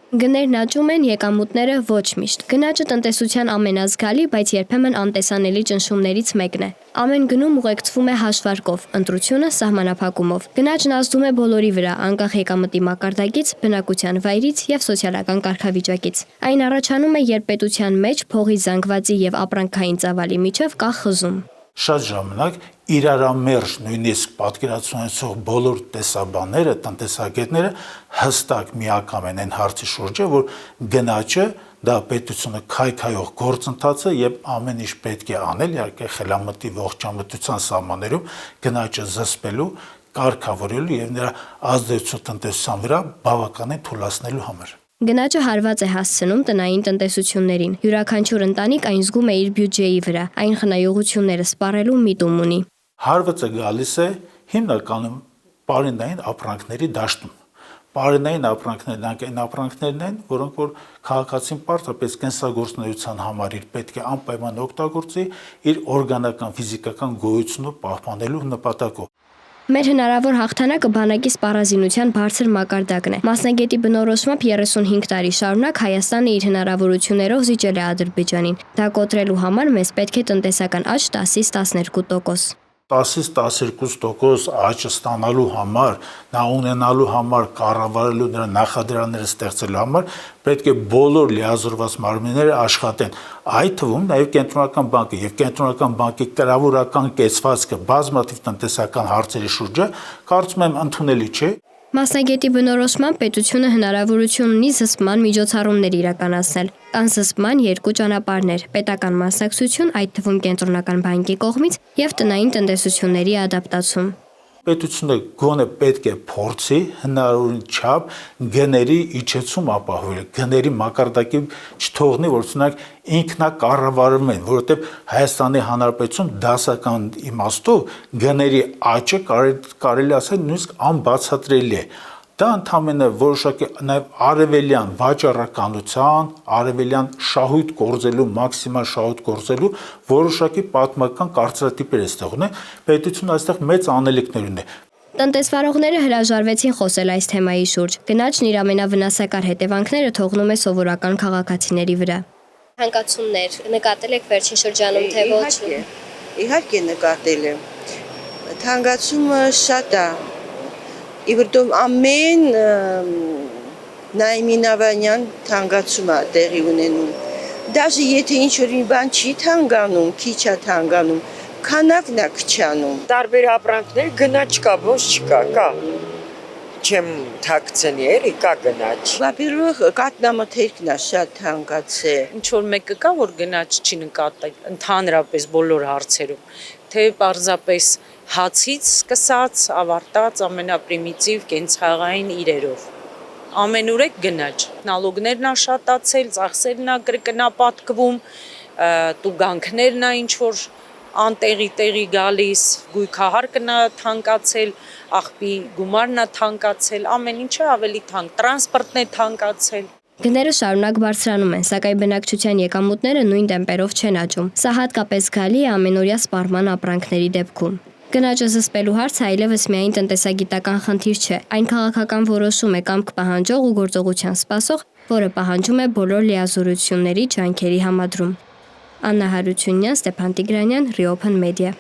Գներն աճում են, եկամուտները ոչ միշտ։ Գնաճը տնտեսության ամենազգալի, բայց երբեմն անտեսանելի ճնշումներից մեկն է։ Ամեն գնում ուղեկցվում է հաշվարկով, ընտրությունը սահմանափակումով։ Գնաճն ազդում է բոլորի վրա, անկախ եկամտի մակարդակից, բնակության վայրից եւ սոցիալական կարգավիճակից։ Այն առաջանում է, երբ պետության մեջ փողի զանգվածի եւ ապրանքային ծավալի միջև կա խզում։ Շատ ժամանակ իրարամերժ նույնիսկ պատկերացնող բոլոր տեսաբանները, տնտեսագետները հստակ միակամ են այն հարցի շուրջը, որ գնաճը դա պետությունը քայքայող գործընթաց է եւ ամեն ինչ պետք է անել, իհարկե խելամտի ողջամտության սահմաններում գնաճը զսպելու, կարգավորելու եւ նրա ազդեցությունը տնտեսության վրա բավականին թուլացնելու համար։ Գնաճը հարված է հասցնում տնային տնտեսություններին։ Յուրաքանչյուր ընտանիք այն զգում է իր բյուջեի վրա, այն խնայողությունները սպառելու միտում ունի։ Հարվածը գալիս է հիմնականում պարենային ապրանքների դաշտում։ Պարենային ապրանքներն այն ապրանքներն են, որոնք որ քաղաքացին պարզապես կենսագործունեության համար իր պետք է անպայման օգտագործի իր օրգանական ֆիզիկական գոյությունը պահպանելու նպատակով։ Մեր հնարավոր հաղթանակը բանակի սպառազինության բարձր մակարդակն է։ Մասնագետի բնորոշմամբ 35 տարի շարունակ Հայաստանը իր հնարավորություններով զիջել է Ադրբեջանին։ Դա կոտրելու համար մեզ պետք է տնտեսական աճ 10-ից 12%։ 10-ից 12% աճ ստանալու համար, նա ունենալու համար, կառավարելու նրա նախադրյալները ստեղծելու համար պետք է բոլոր լիազորված մարմինները աշխատեն։ Այդ թվում նաև Կենտրոնական բանկը եւ Կենտրոնական բանկի կրավորական կեցվածքը բազմաթիվ տնտեսական հարցերի շուրջը կարծում եմ ընդունելի չէ։ Մասնագետի բնորոշմամբ պետությունը հնարավորություն ունի զսպման միջոցառումներ իրականացնել։ Կան զսպման երկու ճանապարհներ՝ պետական մասնակցություն, այդ թվում Կենտրոնական բանկի կողմից, եւ տնային տնտեսությունների ադապտացում։ Պետությունը գոնե պետք է փորձի հնարավորին չափ գների իջեցում ապահովել, գների մակարդակի չթողնի, որ ցնակ ինքնակառավարում են, որովհետև Հայաստանի Հանրապետություն դասական իմաստով գների աճը կարելի ասել նույնիսկ անբացատրելի է։ Դա ընդհանրապես որոշակի նաև արևելյան վաճառականության, արևելյան շահույթ գործելու, մաքսիմալ շահույթ գործելու որոշակի պատմական կարծրատիպեր է ստեղ ունեն, պետությունը այստեղ մեծ անելիքներ ունի։ Տնտեսվարողները հրաժարվեցին խոսել այս թեմայի շուրջ։ Գնաճն իր ամենավնասակար հետևանքները թողնում է սովորական քաղաքացիների վրա։ Հանգացումներ նկատել եք վերջին շրջանում, թե ոչ։ Իհարկե նկատել եմ։ Հանգացումը շատ է։ Իվրդում ամեն նայմինավանյան թանգացում է տեղի ունենում։ Դաժե եթե ինչ-որ մի բան չի թանգանում, քիչ է թանգանում, քանակն է քչանում։ Տարբեր ապրանքներ գնաճ կա, ոչ չկա, կա։ Չեմ թաքցնի, էլի կա գնաճ։ Во-первых, կատնամթերքն է շատ թանկացել։ Ինչ որ մեկը կա, որ գնաճ չի նկատել, ընդհանրապես բոլոր հարցերում, թե պարզապես հացից սկսած, ավարտած ամենապրիմիտիվ կենցաղային իրերով։ Ամենուր է գնաճ։ Նալոգներն ա շատացել, ծախսերն ա կրկնապատկվում, տուգանքներն ա ինչ որ անտեղի գալիս, գույքահարկն ա թանկացել, աղբի գումարն ա թանկացել, ամեն ինչը ավելի թանկ, տրանսպորտն է թանկացել։ Գները շարունակ բարձրանում են, սակայն բնակչության եկամուտները նույն տեմպերով չեն աճում։ Սա հատկապես զգալի է ամենօրյա սպառման ապրանքների դեպքում։ Գնաճը զսպելու հարցը այլևս միայն տնտեսագիտական խնդիր չէ, այն քաղաքական որոշում է կամք պահանջող ու գործողության սպասող, որը պահանջում է բոլոր լիազորությունների ջանքերի համադրում։ Աննա Հարությունյան, Ստեփան Տիգրանյան, Reopen Media։